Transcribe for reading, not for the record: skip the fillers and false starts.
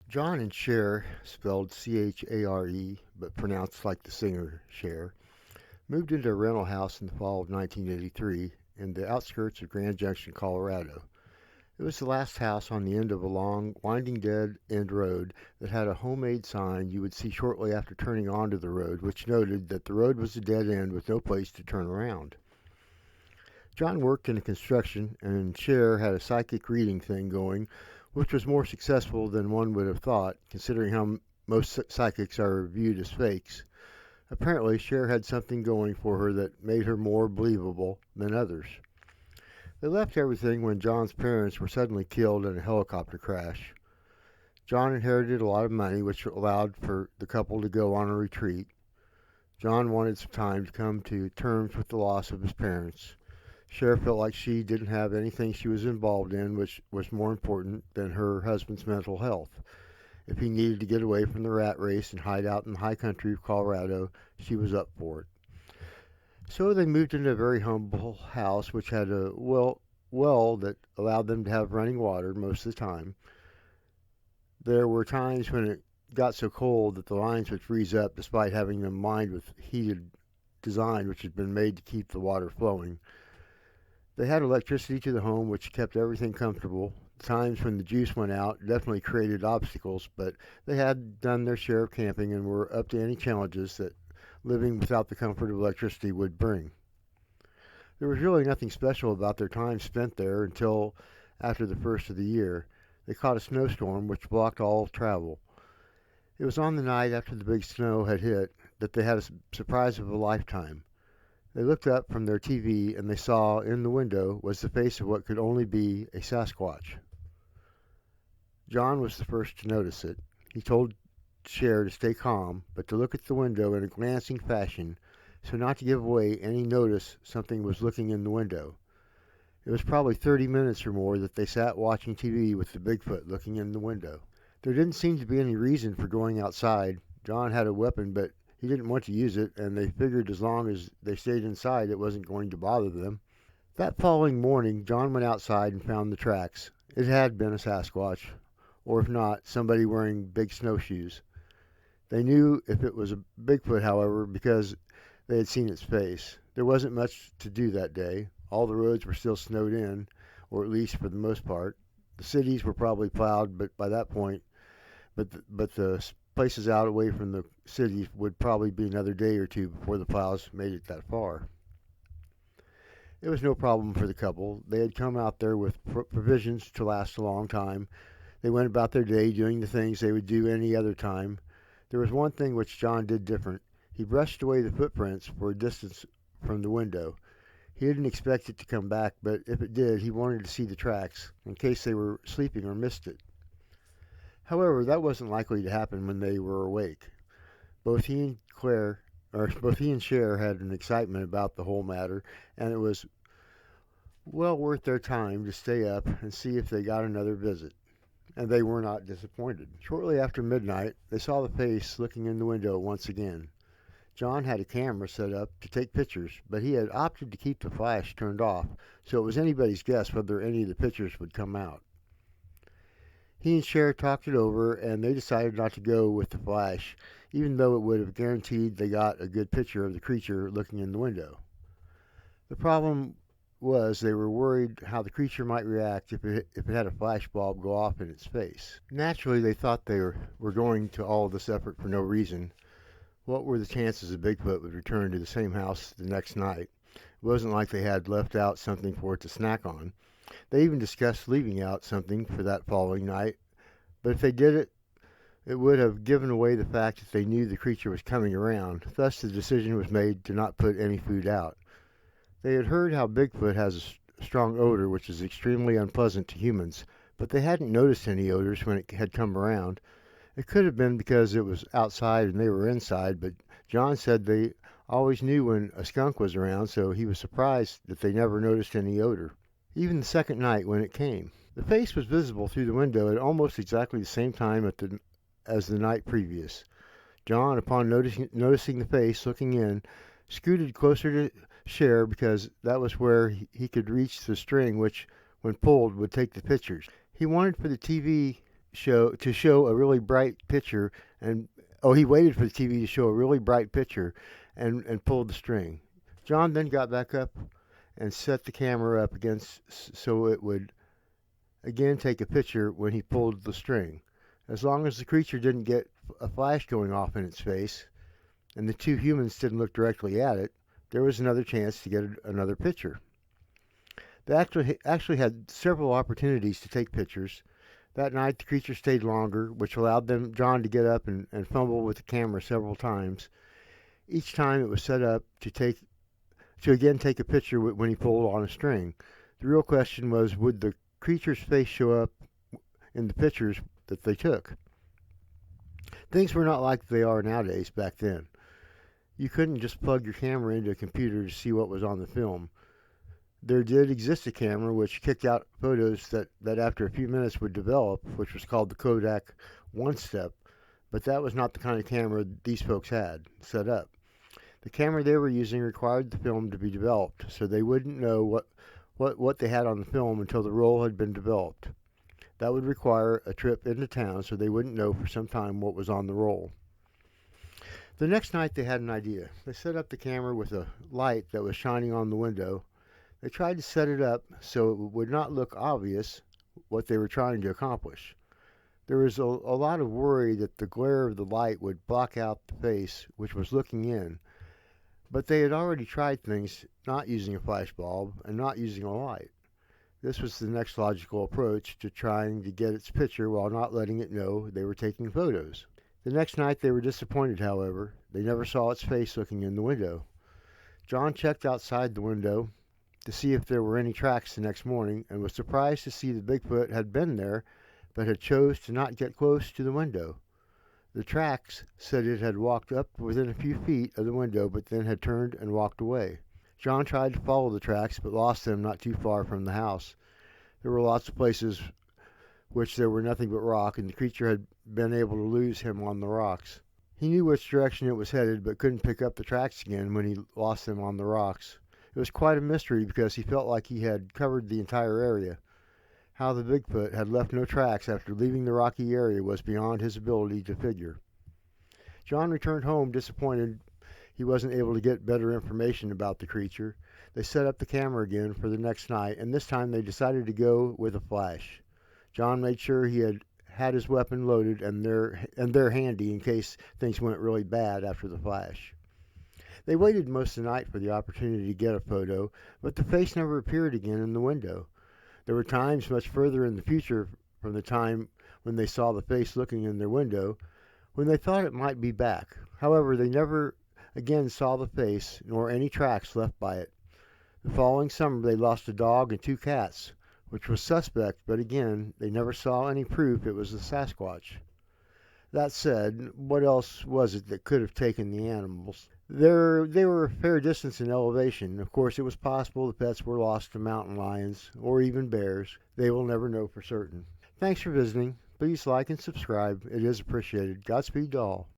John and Cher, spelled Chare, but pronounced like the singer Cher, moved into a rental house in the fall of 1983 in the outskirts of Grand Junction, Colorado. It was the last house on the end of a long, winding dead-end road that had a homemade sign you would see shortly after turning onto the road, which noted that the road was a dead end with no place to turn around. John worked in construction, and Cher had a psychic reading thing going, which was more successful than one would have thought, considering how most psychics are viewed as fakes. Apparently, Cher had something going for her that made her more believable than others. They left everything when John's parents were suddenly killed in a helicopter crash. John inherited a lot of money, which allowed for the couple to go on a retreat. John wanted some time to come to terms with the loss of his parents. Cher felt like she didn't have anything she was involved in which was more important than her husband's mental health. If he needed to get away from the rat race and hide out in the high country of Colorado, she was up for it. So they moved into a very humble house which had a well that allowed them to have running water most of the time. There were times when it got so cold that the lines would freeze up despite having them lined with heated design which had been made to keep the water flowing. They had electricity to the home, which kept everything comfortable. The times when the juice went out definitely created obstacles, but they had done their share of camping and were up to any challenges that living without the comfort of electricity would bring. There was really nothing special about their time spent there until after the first of the year. They caught a snowstorm which blocked all travel. It was on the night after the big snow had hit that they had a surprise of a lifetime. They looked up from their TV and they saw in the window was the face of what could only be a sasquatch. John was the first to notice it. He told Cher to stay calm, but to look at the window in a glancing fashion, so not to give away any notice something was looking in the window. It was probably 30 minutes or more that they sat watching TV with the Bigfoot looking in the window. There didn't seem to be any reason for going outside. John had a weapon, but he didn't want to use it, and they figured as long as they stayed inside it wasn't going to bother them. That following morning, John went outside and found the tracks. It had been a Sasquatch, or if not, somebody wearing big snowshoes. They knew if it was a Bigfoot, however, because they had seen its face. There wasn't much to do that day. All the roads were still snowed in, or at least for the most part. The cities were probably plowed, but by that point, the places out away from the cities would probably be another day or two before the plows made it that far. It was no problem for the couple. They had come out there with provisions to last a long time. They went about their day doing the things they would do any other time. There was one thing which John did different. He brushed away the footprints for a distance from the window. He didn't expect it to come back, but if it did, he wanted to see the tracks, in case they were sleeping or missed it. However, that wasn't likely to happen when they were awake. Both he and both he and Cher had an excitement about the whole matter, and it was well worth their time to stay up and see if they got another visit. And they were not disappointed. Shortly after midnight, they saw the face looking in the window once again. John had a camera set up to take pictures, but he had opted to keep the flash turned off, so it was anybody's guess whether any of the pictures would come out. He and Cher talked it over, and they decided not to go with the flash, even though it would have guaranteed they got a good picture of the creature looking in the window. The problem was they were worried how the creature might react if it had a flash bulb go off in its face. Naturally, they thought they were going to all of this effort for no reason. What were the chances a Bigfoot would return to the same house the next night? It wasn't like they had left out something for it to snack on. They even discussed leaving out something for that following night, but if they did it, it would have given away the fact that they knew the creature was coming around. Thus, the decision was made to not put any food out. They had heard how Bigfoot has a strong odor which is extremely unpleasant to humans, but they hadn't noticed any odors when it had come around. It could have been because it was outside and they were inside, but John said they always knew when a skunk was around, so he was surprised that they never noticed any odor, even the second night when it came. The face was visible through the window at almost exactly the same time as the night previous. John, upon noticing the face looking in, scooted closer to Cher because that was where he could reach the string which, when pulled, would take the pictures. He wanted for the TV to show a really bright picture, and he waited for the TV to show a really bright picture, and pulled the string. John then got back up and set the camera up against so it would again take a picture when he pulled the string. As long as the creature didn't get a flash going off in its face, and the two humans didn't look directly at it, there was another chance to get another picture. They actually had several opportunities to take pictures. That night, the creature stayed longer, which allowed John to get up and fumble with the camera several times. Each time it was set up to again take a picture when he pulled on a string. The real question was, would the creature's face show up in the pictures that they took? Things were not like they are nowadays back then. You couldn't just plug your camera into a computer to see what was on the film. There did exist a camera which kicked out photos that after a few minutes would develop, which was called the Kodak one-step, but that was not the kind of camera these folks had set up. The camera they were using required the film to be developed, so they wouldn't know what they had on the film until the roll had been developed. That would require a trip into town, so they wouldn't know for some time what was on the roll. The next night they had an idea. They set up the camera with a light that was shining on the window. They tried to set it up so it would not look obvious what they were trying to accomplish. There was a lot of worry that the glare of the light would block out the face which was looking in, but they had already tried things not using a flash bulb and not using a light. This was the next logical approach to trying to get its picture while not letting it know they were taking photos. The next night they were disappointed, however. They never saw its face looking in the window. John checked outside the window to see if there were any tracks the next morning, and was surprised to see the Bigfoot had been there, but had chose to not get close to the window. The tracks said it had walked up within a few feet of the window, but then had turned and walked away. John tried to follow the tracks, but lost them not too far from the house. There were lots of places which there were nothing but rock, and the creature had been able to lose him on the rocks. He knew which direction it was headed, but couldn't pick up the tracks again when he lost them on the rocks. It was quite a mystery because he felt like he had covered the entire area. How the Bigfoot had left no tracks after leaving the rocky area was beyond his ability to figure. John returned home disappointed he wasn't able to get better information about the creature. They set up the camera again for the next night, and this time they decided to go with a flash. John made sure he had his weapon loaded and there handy in case things went really bad after the flash. They waited most of the night for the opportunity to get a photo, but the face never appeared again in the window. There were times much further in the future from the time when they saw the face looking in their window, when they thought it might be back. However, they never again saw the face, nor any tracks left by it. The following summer they lost a dog and 2 cats, which was suspect, but again, they never saw any proof it was the Sasquatch. That said, what else was it that could have taken the animals? They were a fair distance in elevation. Of course, it was possible the pets were lost to mountain lions, or even bears. They will never know for certain. Thanks for visiting. Please like and subscribe. It is appreciated. Godspeed to all.